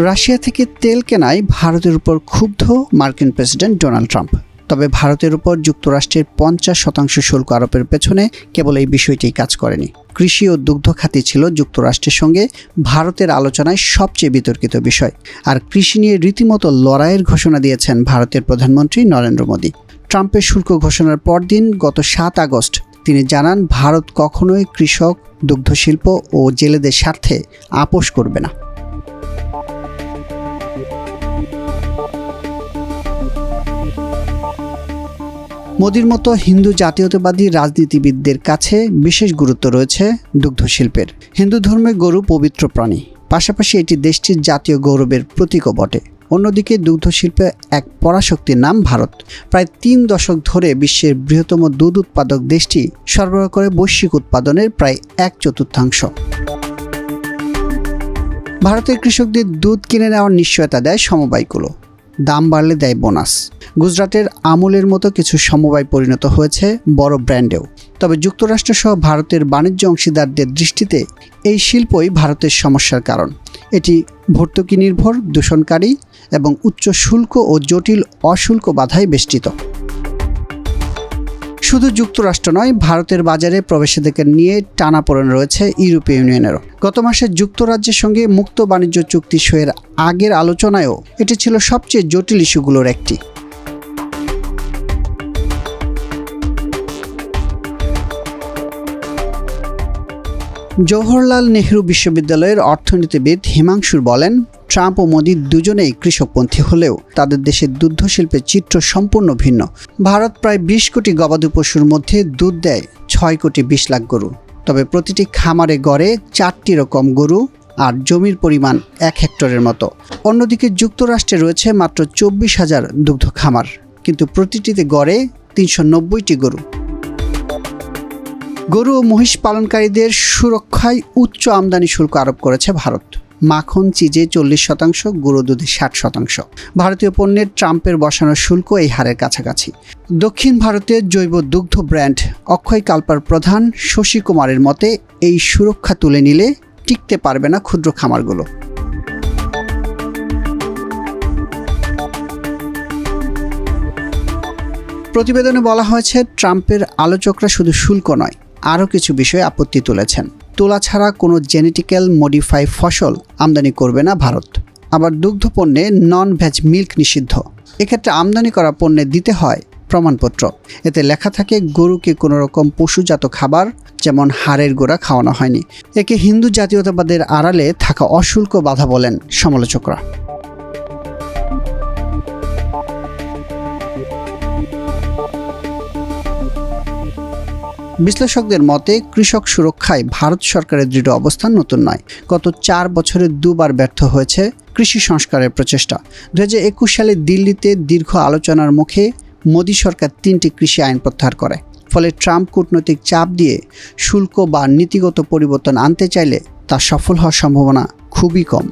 Russia থেকে তেল কেনায় ভারতের উপর ক্ষুব্ধ মার্কিন প্রেসিডেন্ট ডোনাল্ড ট্রাম্প। তবে ভারতের উপর যুক্তরাষ্ট্রের 50% শুল্ক আরোপের পেছনে কেবল এই বিষয়টিই কাজ করেনি। কৃষি ও দুগ্ধ খাতে ছিল যুক্তরাষ্ট্রের সঙ্গে ভারতের আলোচনায় সবচেয়ে বিতর্কিত বিষয়। আর কৃষি নিয়ে রীতিমতো লড়াইয়ের ঘোষণা দিয়েছেন ভারতের প্রধানমন্ত্রী নরেন্দ্র মোদী। ট্রাম্পের শুল্ক ঘোষণার পরদিন গত 7 আগস্ট তিনি জানান, ভারত কখনোই কৃষক, দুগ্ধশিল্প ও জেলেদের স্বার্থে আপোস করবে না। মোদির মতো হিন্দু জাতীয়তাবাদী রাজনীতিবিদদের কাছে বিশেষ গুরুত্ব রয়েছে দুগ্ধশিল্পের। হিন্দু ধর্মে গরু পবিত্র প্রাণী, পাশাপাশি এটি দেশটির জাতীয় গৌরবের প্রতীকও বটে। অন্যদিকে দুগ্ধশিল্পে এক পরাশক্তির নাম ভারত। প্রায় 3 দশক ধরে বিশ্বের বৃহত্তম দুধ উৎপাদক দেশটি সরবরাহ করে বৈশ্বিক উৎপাদনের প্রায় 1/4। ভারতের কৃষকদের দুধ কিনে নেওয়ার নিশ্চয়তা দেয় সমবায়গুলো, দাম বাড়লে দেয় বোনাস। গুজরাটের আমুলের মতো কিছু সমবায় পরিণত হয়েছে বড় ব্র্যান্ডেও। তবে যুক্তরাষ্ট্রসহ ভারতের বাণিজ্য অংশীদারদের দৃষ্টিতে এই শিল্পই ভারতের সমস্যার কারণ। এটি ভর্তুকি নির্ভর, দূষণকারী এবং উচ্চ শুল্ক ও জটিল অশুল্ক বাধায় বেষ্টিত। শুধু যুক্তরাষ্ট্র নয়, ভারতের বাজারে প্রবেশাধিকার নিয়ে টানাপোড়েন রয়েছে ইউরোপীয় ইউনিয়নেরও। গত মাসে যুক্তরাজ্যের সঙ্গে মুক্ত বাণিজ্য চুক্তি সইয়ের আগের আলোচনায়ও এটি ছিল সবচেয়ে জটিল ইস্যুগুলোর একটি। জওহরলাল নেহরু বিশ্ববিদ্যালয়ের অর্থনীতিবিদ হিমাংশুর বলেন, ট্রাম্প ও মোদি দুজনেই কৃষকপন্থী হলেও তাদের দেশের দুগ্ধশিল্পের চিত্র সম্পূর্ণ ভিন্ন। ভারত প্রায় 20 কোটি গবাদি পশুর মধ্যে দুধ দেয় 6 কোটি 20 লাখ গরু। তবে প্রতিটি খামারে গড়ে 4টিরও কম গরু, আর জমির পরিমাণ 1 হেক্টরের মতো। অন্যদিকে যুক্তরাষ্ট্রে রয়েছে মাত্র 24,000 দুগ্ধ খামার, কিন্তু প্রতিটিতে গড়ে 390টি গরু। গরু ও মহিষ পালনকারীদের সুরক্ষায় উচ্চ আমদানি শুল্ক আরোপ করেছে ভারত। মাখন, চিজে 40%, গুঁড়ো দুধে 60%। ভারতীয় পণ্যের ট্রাম্পের বসানো শুল্ক এই হারের কাছাকাছি। দক্ষিণ ভারতের জৈব দুগ্ধ ব্র্যান্ড অক্ষয় কালপার প্রধান শশী কুমারের মতে, এই সুরক্ষা তুলে নিলে টিকতে পারবে না ক্ষুদ্র খামারগুলো। প্রতিবেদনে বলা হয়েছে, ট্রাম্পের আলোচকরা শুধু শুল্ক নয়, আরও কিছু বিষয়ে আপত্তি তুলেছেন। তুলা ছাড়া কোনো জেনেটিক্যাল মডিফাই ফসল আমদানি করবে না ভারত। আবার দুগ্ধ পণ্যে নন ভেজ মিল্ক নিষিদ্ধ। এক্ষেত্রে আমদানি করা পণ্যে দিতে হয় প্রমাণপত্র। এতে লেখা থাকে গরুকে কোনো রকম পশুজাত খাবার যেমন হাড়ের গোড়া খাওয়ানো হয়নি। একে হিন্দু জাতীয়তাবাদের আড়ালে থাকা অশুল্ক বাধা বলেন সমালোচকরা। বিশ্লেষকদের মতে, কৃষক সুরক্ষায় ভারত সরকারের দৃঢ় অবস্থান নতুন নয়। গত 4 বছরে 2 বার ব্যর্থ হয়েছে কৃষি সংস্কারের প্রচেষ্টা। 2021 সালে দিল্লিতে দীর্ঘ আলোচনার মুখে মোদী সরকার 3টি কৃষি আইন প্রত্যাহার করে। ফলে ট্রাম্প কূটনৈতিক চাপ দিয়ে শুল্ক বা নীতিগত পরিবর্তন আনতে চাইলে তা সফল হওয়ার সম্ভাবনা খুবই কম।